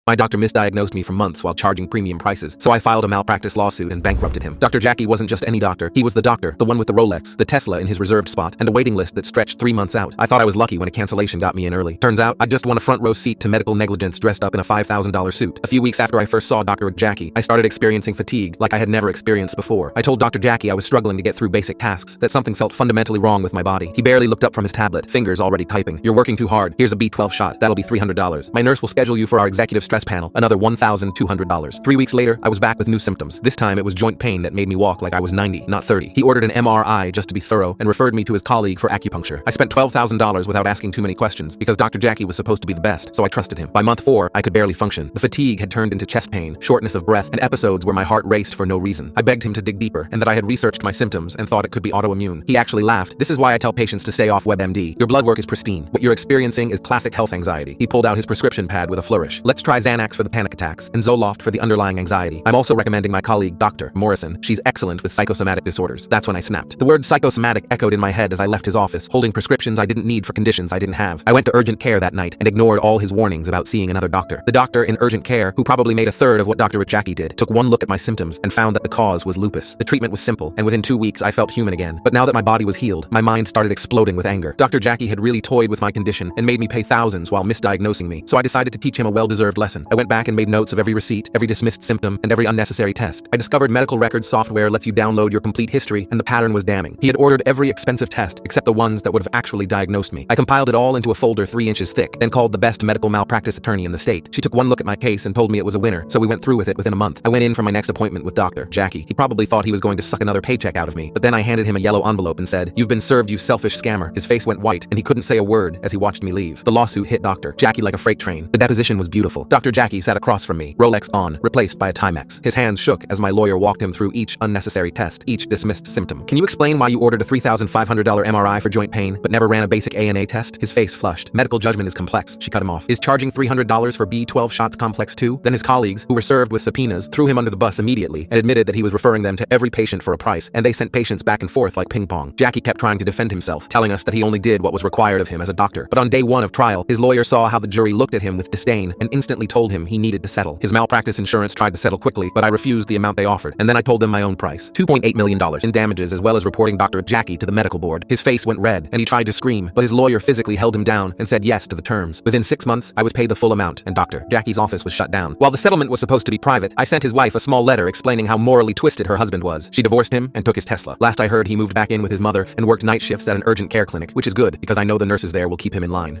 My doctor misdiagnosed me for months while charging premium prices, so I filed a malpractice lawsuit and bankrupted him. Dr. Jackie wasn't just any doctor. He was the doctor, the one with the Rolex, the Tesla in his reserved spot, and a waiting list that stretched 3 months out. I thought I was lucky when a cancellation got me in early. Turns out, I just won a front row seat to medical negligence dressed up in a $5,000 suit. A few weeks after I first saw Dr. Jackie, I started experiencing fatigue like I had never experienced before. I told Dr. Jackie I was struggling to get through basic tasks, that something felt fundamentally wrong with my body. He barely looked up from his tablet, fingers already typing. "You're working too hard. Here's a B12 shot. That'll be $300. My nurse will schedule you for our executive stress panel, another $1,200. 3 weeks later, I was back with new symptoms. This time it was joint pain that made me walk like I was 90, not 30. He ordered an MRI just to be thorough and referred me to his colleague for acupuncture. I spent $12,000 without asking too many questions because Dr. Jackie was supposed to be the best, so I trusted him. By month 4, I could barely function. The fatigue had turned into chest pain, shortness of breath, and episodes where my heart raced for no reason. I begged him to dig deeper and that I had researched my symptoms and thought it could be autoimmune. He actually laughed. "This is why I tell patients to stay off WebMD. Your blood work is pristine. What you're experiencing is classic health anxiety." He pulled out his prescription pad with a flourish. "Let's try Xanax for the panic attacks and Zoloft for the underlying anxiety. I'm also recommending my colleague, Dr. Morrison. She's excellent with psychosomatic disorders." That's when I snapped. The word psychosomatic echoed in my head as I left his office, holding prescriptions I didn't need for conditions I didn't have. I went to urgent care that night and ignored all his warnings about seeing another doctor. The doctor in urgent care, who probably made a third of what Dr. Jackie did, took one look at my symptoms and found that the cause was lupus. The treatment was simple, and within 2 weeks I felt human again. But now that my body was healed, my mind started exploding with anger. Dr. Jackie had really toyed with my condition and made me pay thousands while misdiagnosing me, so I decided to teach him a well-deserved lesson. I went back and made notes of every receipt, every dismissed symptom, and every unnecessary test. I discovered medical records software lets you download your complete history, and the pattern was damning. He had ordered every expensive test except the ones that would have actually diagnosed me. I compiled it all into a folder 3 inches thick, then called the best medical malpractice attorney in the state. She took one look at my case and told me it was a winner, so we went through with it within a month. I went in for my next appointment with Dr. Jackie. He probably thought he was going to suck another paycheck out of me, but then I handed him a yellow envelope and said, "You've been served, you selfish scammer." His face went white, and he couldn't say a word as he watched me leave. The lawsuit hit Dr. Jackie like a freight train. The deposition was beautiful. Dr. Jackie sat across from me, Rolex on, replaced by a Timex. His hands shook as my lawyer walked him through each unnecessary test, each dismissed symptom. "Can you explain why you ordered a $3,500 MRI for joint pain, but never ran a basic ANA test?" His face flushed. "Medical judgment is complex." She cut him off. "Is charging $300 for B12 shots complex too?" Then his colleagues, who were served with subpoenas, threw him under the bus immediately and admitted that he was referring them to every patient for a price, and they sent patients back and forth like ping pong. Jackie kept trying to defend himself, telling us that he only did what was required of him as a doctor. But on day 1 of trial, his lawyer saw how the jury looked at him with disdain and instantly told him he needed to settle. His malpractice insurance tried to settle quickly, but I refused the amount they offered, and then I told them my own price, $2.8 million in damages, as well as reporting Dr. Jackie to the medical board. His face went red, and he tried to scream, but his lawyer physically held him down and said yes to the terms. Within 6 months, I was paid the full amount, and Dr. Jackie's office was shut down. While the settlement was supposed to be private, I sent his wife a small letter explaining how morally twisted her husband was. She divorced him and took his Tesla. Last I heard, he moved back in with his mother and worked night shifts at an urgent care clinic, which is good because I know the nurses there will keep him in line.